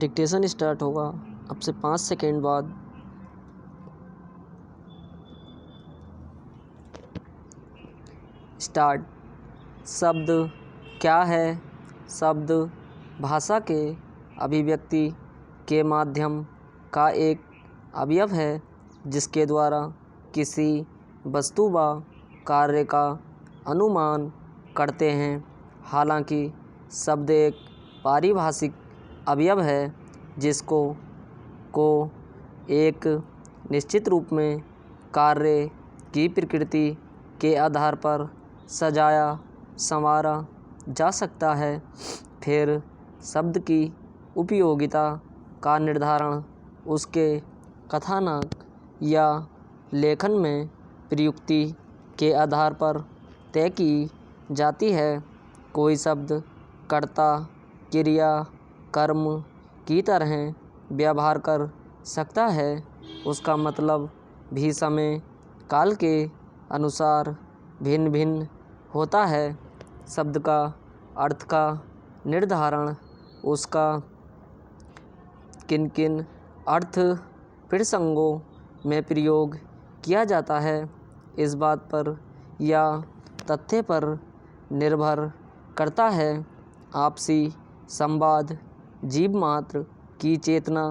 Dictation start होगा अब से 5 सेकेंड बाद। स्टार्ट। शब्द क्या है? शब्द भाषा के अभिव्यक्ति के माध्यम का एक अवयव है जिसके द्वारा किसी वस्तु व कार्य का अनुमान करते हैं। हालांकि शब्द एक पारिभाषिक अवयव है जिसको एक निश्चित रूप में कार्य की प्रकृति के आधार पर सजाया संवारा जा सकता है। फिर शब्द की उपयोगिता का निर्धारण उसके कथानक या लेखन में प्रयुक्ति के आधार पर तय की जाती है। कोई शब्द कर्ता, क्रिया, कर्म की तरह व्यवहार कर सकता है। उसका मतलब भी समय काल के अनुसार भिन्न भिन्न होता है। शब्द का अर्थ का निर्धारण उसका किन किन अर्थ प्रसंगों में प्रयोग किया जाता है इस बात पर या तथ्य पर निर्भर करता है। आपसी संवाद जीव मात्र की चेतना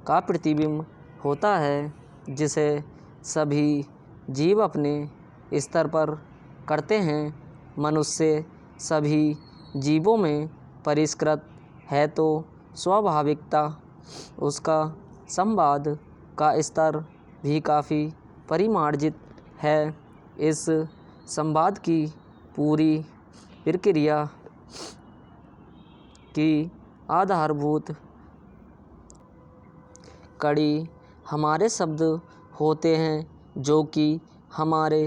का प्रतिबिंब होता है जिसे सभी जीव अपने स्तर पर करते हैं। मनुष्य सभी जीवों में परिष्कृत है तो स्वाभाविकता उसका संवाद का स्तर भी काफ़ी परिमार्जित है। इस संवाद की पूरी प्रक्रिया की आधारभूत कड़ी हमारे शब्द होते हैं जो कि हमारे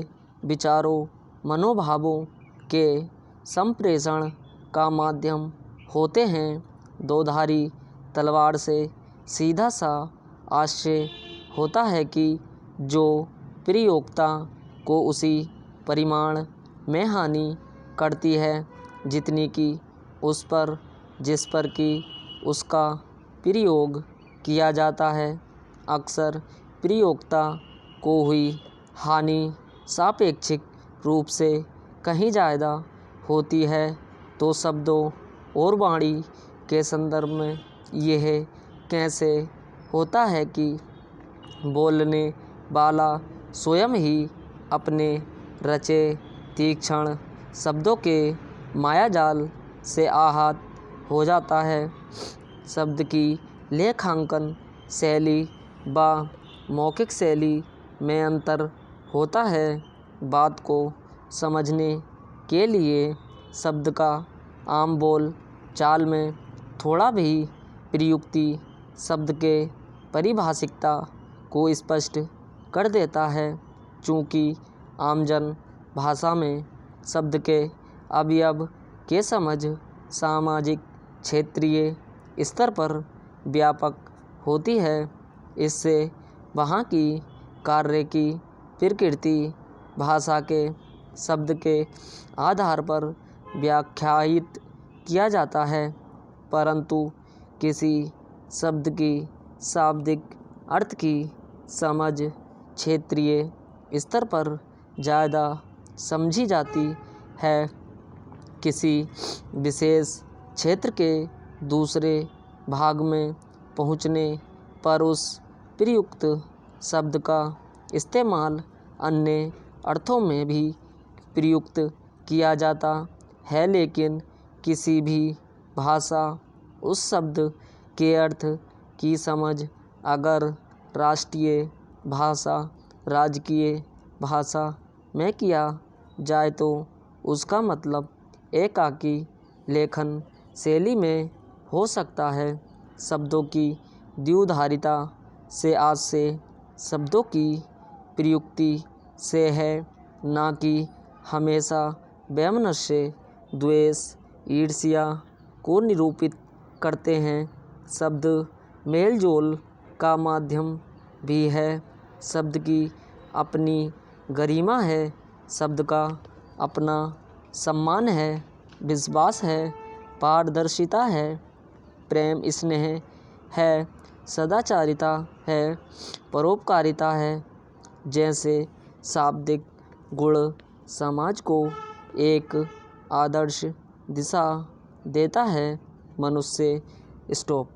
विचारों मनोभावों के संप्रेषण का माध्यम होते हैं। दोधारी तलवार से सीधा सा आशय होता है कि जो प्रयोक्ता को उसी परिमाण में हानि करती है जितनी कि उस पर जिस पर कि उसका प्रयोग किया जाता है। अक्सर प्रयोक्ता को हुई हानि सापेक्षिक रूप से कहीं ज़्यादा होती है। तो शब्दों और वाणी के संदर्भ में यह कैसे होता है कि बोलने वाला स्वयं ही अपने रचे तीक्ष्ण शब्दों के मायाजाल से आहत हो जाता है। शब्द की लेखांकन शैली व मौखिक शैली में अंतर होता है। बात को समझने के लिए शब्द का आम बोल चाल में थोड़ा भी प्रयुक्ति शब्द के परिभाषिकता को स्पष्ट कर देता है। चूँकि आमजन भाषा में शब्द के अवयव के समझ सामाजिक क्षेत्रीय स्तर पर व्यापक होती है, इससे वहाँ की कार्य की प्रकृति भाषा के शब्द के आधार पर व्याख्यायित किया जाता है। परंतु किसी शब्द की शाब्दिक अर्थ की समझ क्षेत्रीय स्तर पर ज़्यादा समझी जाती है। किसी विशेष क्षेत्र के दूसरे भाग में पहुँचने पर उस प्रयुक्त शब्द का इस्तेमाल अन्य अर्थों में भी प्रयुक्त किया जाता है। लेकिन किसी भी भाषा उस शब्द के अर्थ की समझ अगर राष्ट्रीय भाषा राजकीय भाषा में किया जाए तो उसका मतलब एकाकी लेखन शैली में हो सकता है। शब्दों की द्विधारिता से आज से शब्दों की प्रयुक्ति से है, ना कि हमेशा वैमनस्य द्वेष ईर्ष्या को निरूपित करते हैं। शब्द मेलजोल का माध्यम भी है। शब्द की अपनी गरिमा है, शब्द का अपना सम्मान है, विश्वास है, पारदर्शिता है, प्रेम स्नेह है, सदाचारिता है, परोपकारिता है। जैसे शाब्दिक गुण समाज को एक आदर्श दिशा देता है। मनुष्य स्टॉप।